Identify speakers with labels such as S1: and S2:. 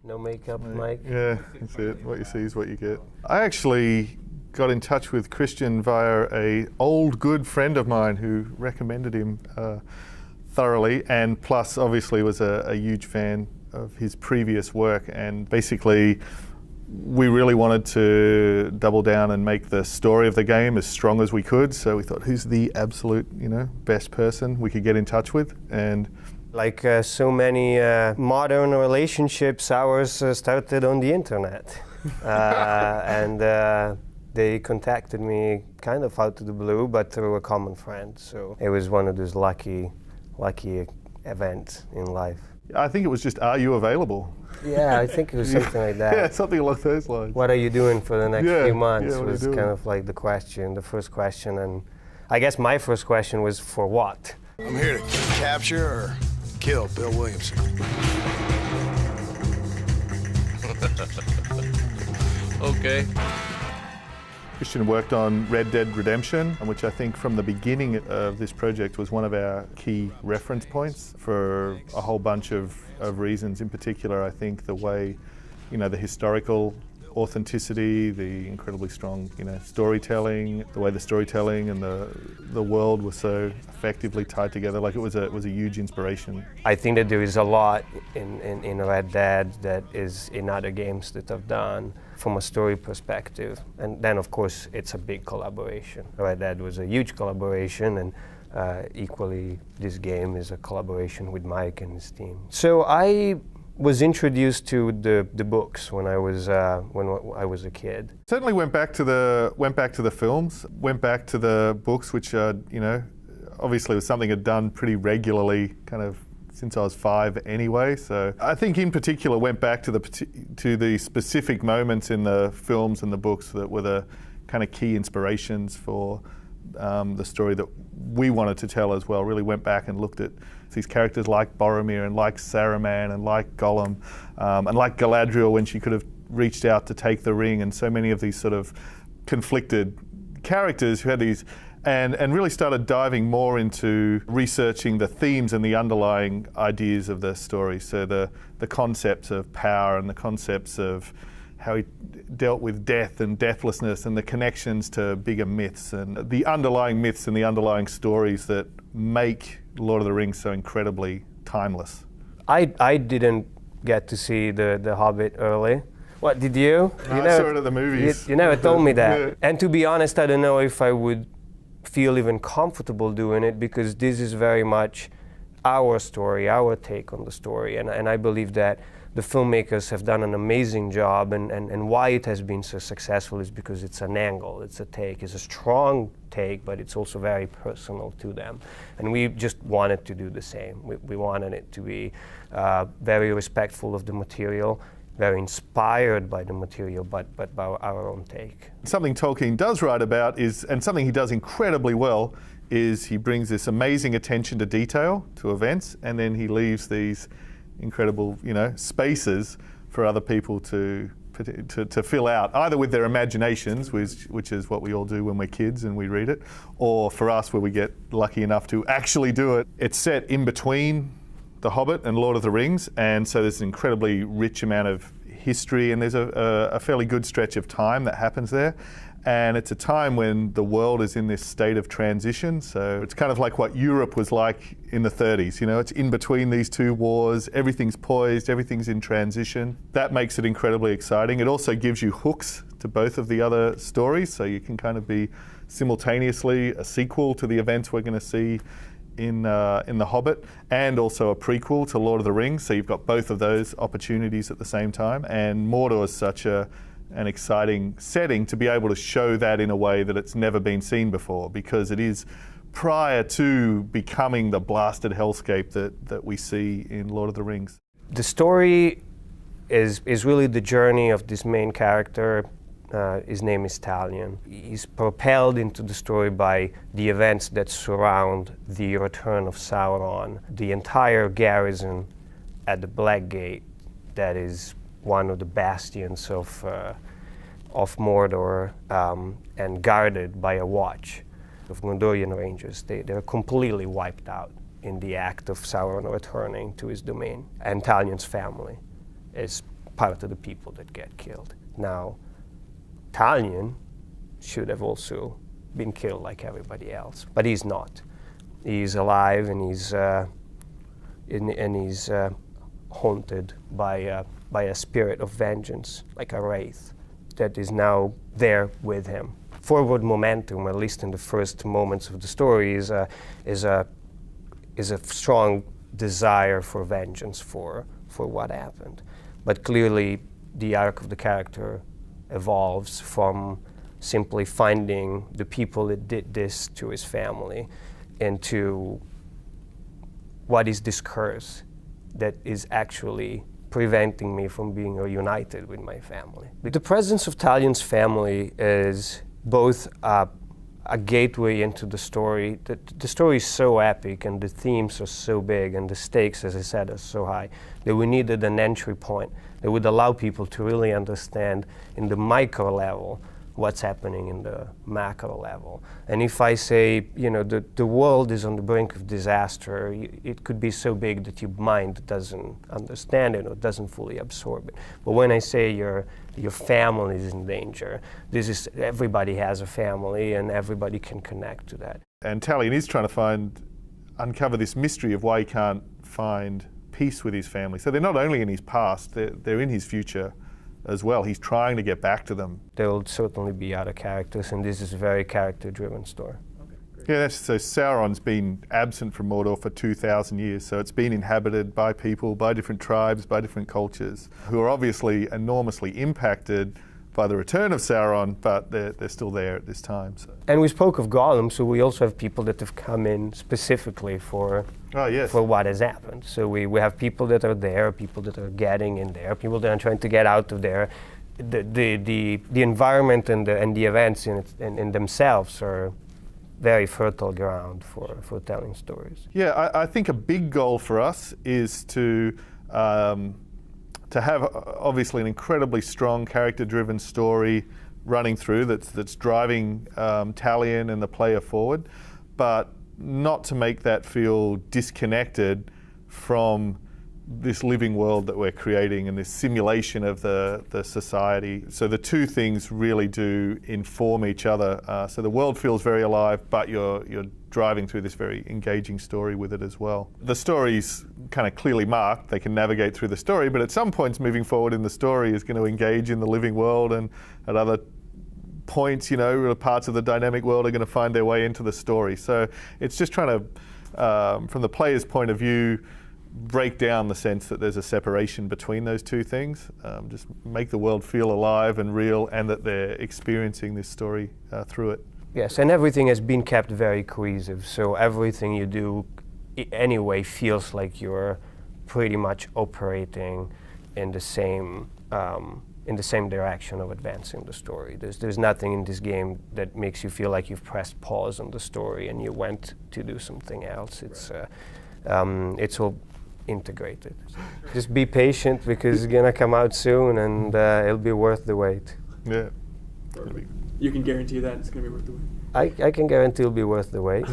S1: No makeup, Mike?
S2: Yeah, that's it. What you see is what you get. I actually got in touch with Christian via an old good friend of mine who recommended him thoroughly, and plus obviously was a huge fan of his previous work, and basically we really wanted to double down and make the story of the game as strong as we could, so we thought, who's the absolute, best person we could get in touch with? And
S1: like so many modern relationships, ours started on the internet. And they contacted me kind of out of the blue, but through a common friend. So it was one of those lucky events in life.
S2: I think it was just, are you available?
S1: Yeah, I think it was something like that.
S2: Yeah, something along those lines.
S1: What are you doing for the next few months was kind of like the first question. And I guess my first question was, for what?
S3: I'm here to capture or kill Bill Williamson.
S4: Okay.
S2: Christian worked on Red Dead Redemption, which I think from the beginning of this project was one of our key reference points for a whole bunch of reasons. In particular, I think the way, the historical authenticity, the incredibly strong, storytelling, the way the storytelling and the world were so effectively tied together. Like it was a huge inspiration.
S1: I think that there is a lot in Red Dead that is in other games that I've done from a story perspective. And then of course it's a big collaboration. Red Dead was a huge collaboration, and equally this game is a collaboration with Mike and his team. So I was introduced to the books when I was a kid.
S2: Certainly went back to the films, went back to the books, which obviously was something I'd done pretty regularly, kind of since I was 5 anyway. So I think in particular went back to the specific moments in the films and the books that were the kind of key inspirations for the story that we wanted to tell as well. Really went back and looked at these characters like Boromir and like Saruman and like Gollum and like Galadriel when she could have reached out to take the ring, and so many of these sort of conflicted characters who had these, and really started diving more into researching the themes and the underlying ideas of the story. So the concepts of power and the concepts of how he dealt with death and deathlessness and the connections to bigger myths and the underlying myths and the underlying stories that make Lord of the Rings so incredibly timeless.
S1: I didn't get to see the Hobbit early. What, did you?
S2: I saw it at the movies.
S1: You never told me that.
S2: Yeah.
S1: And to be honest, I don't know if I would feel even comfortable doing it, because this is very much our story, our take on the story. And I believe that the filmmakers have done an amazing job, and why it has been so successful is because it's an angle, it's a take, it's a strong take, but it's also very personal to them. And we just wanted to do the same. We wanted it to be very respectful of the material, very inspired by the material, but by our own take.
S2: Something Tolkien does write about is, and something he does incredibly well, is he brings this amazing attention to detail to events, and then he leaves these incredible, spaces for other people to fill out, either with their imaginations, which is what we all do when we're kids and we read it, or for us where we get lucky enough to actually do it. It's set in between The Hobbit and Lord of the Rings, and so there's an incredibly rich amount of history, and there's a fairly good stretch of time that happens there. And it's a time when the world is in this state of transition. So it's kind of like what Europe was like in the 30s. It's in between these two wars, everything's poised, everything's in transition. That makes it incredibly exciting. It also gives you hooks to both of the other stories, so you can kind of be simultaneously a sequel to the events we're going to see in The Hobbit, and also a prequel to Lord of the Rings. So you've got both of those opportunities at the same time. And Mordor is such an exciting setting to be able to show that in a way that it's never been seen before, because it is prior to becoming the blasted hellscape that we see in Lord of the Rings.
S1: The story is really the journey of this main character. His name is Talion. He's propelled into the story by the events that surround the return of Sauron. The entire garrison at the Black Gate, that is one of the bastions of Mordor, and guarded by a watch of Gondorian rangers. They're completely wiped out in the act of Sauron returning to his domain. And Talion's family is part of the people that get killed. Now, Talion should have also been killed like everybody else, but he's not. He's alive, and he's haunted by a spirit of vengeance, like a wraith, that is now there with him. Forward momentum, at least in the first moments of the story, is a strong desire for vengeance for what happened. But clearly, the arc of the character evolves from simply finding the people that did this to his family into what is this curse that is actually preventing me from being reunited with my family. The presence of Talion's family is both a gateway into the story. The story is so epic, and the themes are so big, and the stakes, as I said, are so high, that we needed an entry point that would allow people to really understand in the micro level what's happening in the macro level. And if I say, you know, the world is on the brink of disaster, it could be so big that your mind doesn't understand it or doesn't fully absorb it. But when I say your family is in danger, everybody has a family, and everybody can connect to that.
S2: And Talion is trying to uncover this mystery of why he can't find peace with his family. So they're not only in his past, they're in his future as well. He's trying to get back to them.
S1: There will certainly be other characters, and this is a very character-driven story.
S2: Okay, great. Yeah, so Sauron's been absent from Mordor for 2,000 years, so it's been inhabited by people, by different tribes, by different cultures, who are obviously enormously impacted by the return of Sauron, but they're still there at this time. So.
S1: And we spoke of Gollum, so we also have people that have come in specifically for what has happened. So we have people that are there, people that are getting in there, people that are trying to get out of there. The environment and the events in themselves are very fertile ground for telling stories.
S2: Yeah, I think a big goal for us is to have obviously an incredibly strong character-driven story running through that's driving Talion and the player forward, but not to make that feel disconnected from this living world that we're creating and this simulation of the society. So the two things really do inform each other. So the world feels very alive, but you're driving through this very engaging story with it as well. The story's kind of clearly marked. They can navigate through the story, but at some points moving forward in the story is going to engage in the living world, and at other points, you know, parts of the dynamic world are going to find their way into the story. So it's just trying to, from the player's point of view, break down the sense that there's a separation between those two things, just make the world feel alive and real, and that they're experiencing this story through it.
S1: Yes, and everything has been kept very cohesive, so everything you do anyway feels like you're pretty much operating in the same direction of advancing the story. There's nothing in this game that makes you feel like you've pressed pause on the story and you went to do something else. It's all integrated. Just be patient, because it's gonna come out soon, and it'll be worth the wait.
S2: Yeah.
S4: You can guarantee that it's gonna be worth the wait?
S1: I can guarantee it'll be worth the wait.